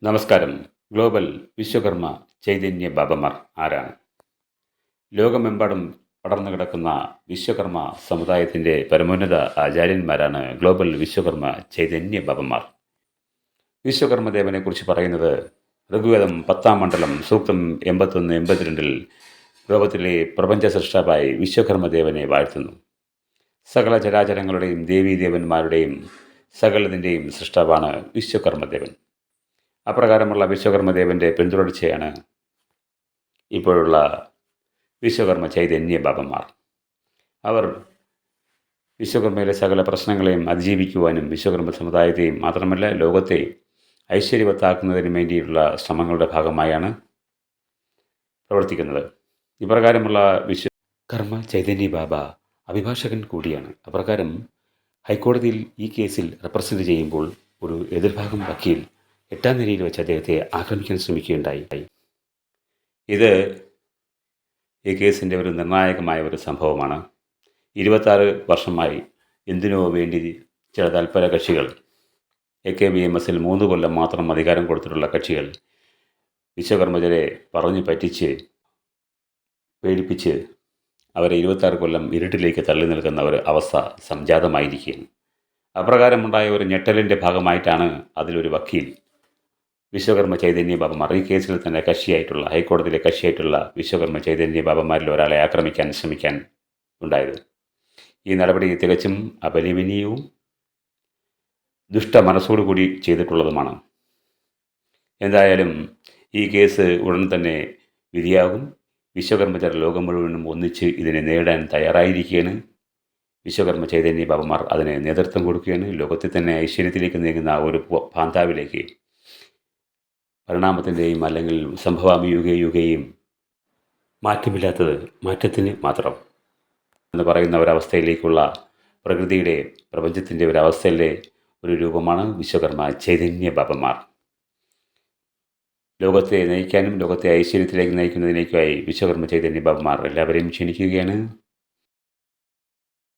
നമസ്കാരം. ഗ്ലോബൽ വിശ്വകർമ്മ ചൈതന്യ ബാബമാർ ആരാണ്? ലോകമെമ്പാടും പടർന്നു കിടക്കുന്ന വിശ്വകർമ്മ സമുദായത്തിൻ്റെ പരമോന്നത ആചാര്യന്മാരാണ് ഗ്ലോബൽ വിശ്വകർമ്മ ചൈതന്യ ബാബമാർ. വിശ്വകർമ്മദേവനെക്കുറിച്ച് പറയുന്നത് ഋഗ്വേദം 10-ാം മണ്ഡലം സൂക്തം 81-82 ലോകത്തിലെ പ്രപഞ്ച സൃഷ്ടാവായി വിശ്വകർമ്മദേവനെ വാഴ്ത്തുന്നു. സകല ചരാചരങ്ങളുടെയും ദേവീദേവന്മാരുടെയും സകലതിൻ്റെയും സൃഷ്ടാവാണ് വിശ്വകർമ്മദേവൻ. അപ്രകാരമുള്ള വിശ്വകർമ്മദേവൻ്റെ പിന്തുടർച്ചയാണ് ഇപ്പോഴുള്ള വിശ്വകർമ്മ ചൈതന്യ ബാബമാർ. അവർ വിശ്വകർമ്മയിലെ സകല പ്രശ്നങ്ങളെയും അതിജീവിക്കുവാനും വിശ്വകർമ്മ സമുദായത്തെയും മാത്രമല്ല ലോകത്തെ ഐശ്വര്യവത്താക്കുന്നതിന് വേണ്ടിയിട്ടുള്ള ശ്രമങ്ങളുടെ ഭാഗമായാണ് പ്രവർത്തിക്കുന്നത്. ഇപ്രകാരമുള്ള വിശ്വകർമ്മ ചൈതന്യ ബാബ അഭിഭാഷകൻ കൂടിയാണ്. അപ്രകാരം ഹൈക്കോടതിയിൽ ഈ കേസിൽ റെപ്രസെൻ്റ് ചെയ്യുമ്പോൾ ഒരു എതിർഭാഗം വക്കീൽ 8-ാം നിലയിൽ വെച്ച് അദ്ദേഹത്തെ ആക്രമിക്കാൻ ശ്രമിക്കുകയുണ്ടായി. ഇത് ഈ കേസിൻ്റെ ഒരു നിർണായകമായ ഒരു സംഭവമാണ്. 26 വർഷമായി എന്തിനോ വേണ്ടി ചില തൽപര കക്ഷികൾ, AKBMSൽ 3 കൊല്ലം മാത്രം അധികാരം കൊടുത്തിട്ടുള്ള കക്ഷികൾ വിശ്വകർമ്മജരെ പറഞ്ഞു പറ്റിച്ച് പേടിപ്പിച്ച് അവരെ 26 കൊല്ലം ഇരുട്ടിലേക്ക് തള്ളി നിൽക്കുന്ന ഒരു അവസ്ഥ സംജാതമായിരിക്കുകയാണ്. അപ്രകാരമുണ്ടായ ഒരു ഞെട്ടലിൻ്റെ ഭാഗമായിട്ടാണ് അതിലൊരു വക്കീൽ വിശ്വകർമ്മ ചൈതന്യ ബാബമാർ ഈ കേസിൽ തന്നെ ഹൈക്കോടതിയിലെ കക്ഷിയായിട്ടുള്ള വിശ്വകർമ്മ ചൈതന്യ ബാബമാരിൽ ഒരാളെ ആക്രമിക്കാൻ ശ്രമിക്കാൻ ഉണ്ടായത്. ഈ നടപടി തികച്ചും അപലപനീയവും ദുഷ്ട മനസ്സോടുകൂടി ചെയ്തിട്ടുള്ളതുമാണ്. എന്തായാലും ഈ കേസ് ഉടൻ തന്നെ വിധിയാകും. വിശ്വകർമ്മചർ ലോകം മുഴുവനും ഒന്നിച്ച് ഇതിനെ നേടാൻ തയ്യാറായിരിക്കുകയാണ്. വിശ്വകർമ്മ ചൈതന്യ ബാബമാർ അതിന് നേതൃത്വം കൊടുക്കുകയാണ്. ലോകത്തിൽ തന്നെ ഐശ്വര്യത്തിലേക്ക് നീങ്ങുന്ന ഒരു പാന്താവിലേക്ക്, പരിണാമത്തിൻ്റെയും അല്ലെങ്കിൽ സംഭവാമി യുഗയും മാറ്റമില്ലാത്തത് മാറ്റത്തിന് മാത്രം എന്ന് പറയുന്ന ഒരവസ്ഥയിലേക്കുള്ള പ്രകൃതിയുടെ പ്രപഞ്ചത്തിൻ്റെ ഒരവസ്ഥയിലെ ഒരു രൂപമാണ് വിശ്വകർമ്മ ചൈതന്യ ബാബമാർ. ലോകത്തെ നയിക്കാനും ലോകത്തെ ഐശ്വര്യത്തിലേക്ക് നയിക്കുന്നതിനേക്കുമായി വിശ്വകർമ്മ ചൈതന്യ ബാബമാർ എല്ലാവരെയും ക്ഷണിക്കുകയാണ്.